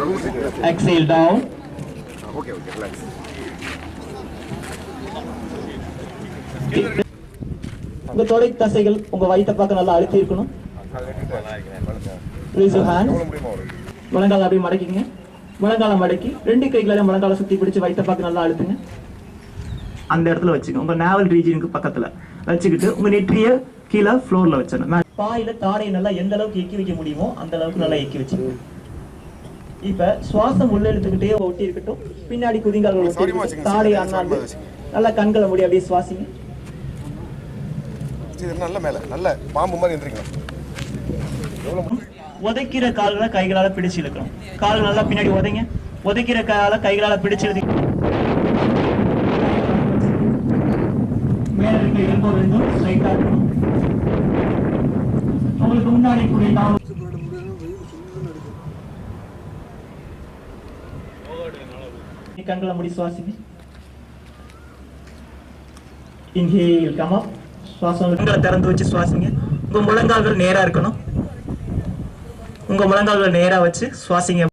Exhale down. Okay, relax. உங்க தொடை தசைகள் உங்க வயிற்றை பார்க்க நல்லா அழுத்தி இருக்கணும். Raise your hands. முழங்கால அப்படியே மடக்கிங்க. முழங்கால மடக்கி 2 கைகளால முழங்கால சுத்தி பிடிச்சு வயிற்றை பார்க்க நல்லா அழுத்துங்க. அந்த இடத்துல வச்சுங்க. உங்க நாவல் ரீஜனுக்கு பக்கத்துல வச்சுக்கிட்டு உங்க நெற்றிய கீழே ஃப்ளோர்ல வச்சிடணும். பாயில தாடையை நல்லா எந்த அளவுக்கு எக்கி வைக்க முடியுமோ அந்த அளவுக்கு நல்லா எக்கி வச்சுங்க. இப்ப சுவாசம் உள்ள இழுத்துக்கிட்டே ஒட்டி இருக்கட்டும். பின்னாடி குதிங்கால்கள் ஒட்டி தாடையை அண்ணாந்து நல்லா கண்களை மூடி அப்படியே சுவாசிங்க. நல்ல மேல நல்ல பாம்பு மாதிரி எந்திரிக்கலாம். உதைக்கிற கால்களை கைகளால பிடிச்சு இழுக்கணும். கால்கள் நல்லா பின்னாடி உதைங்க. உதைக்கிற கால கைகளால பிடிச்சு இழுத்து மேல இருக்க எல்போ ரெண்டும் ஸ்ட்ரைட்டா இருக்கணும். உங்களுக்கு முன்னாடி கூட கண்களை மூடி சுவாசிங்க. Inhale come up. சுவாசம் கண்களை திறந்து வச்சு சுவாசிங்க. உங்க முழங்கால்கள் நேரா இருக்கணும். உங்க முழங்கால்கள் நேரா வச்சு சுவாசிங்க.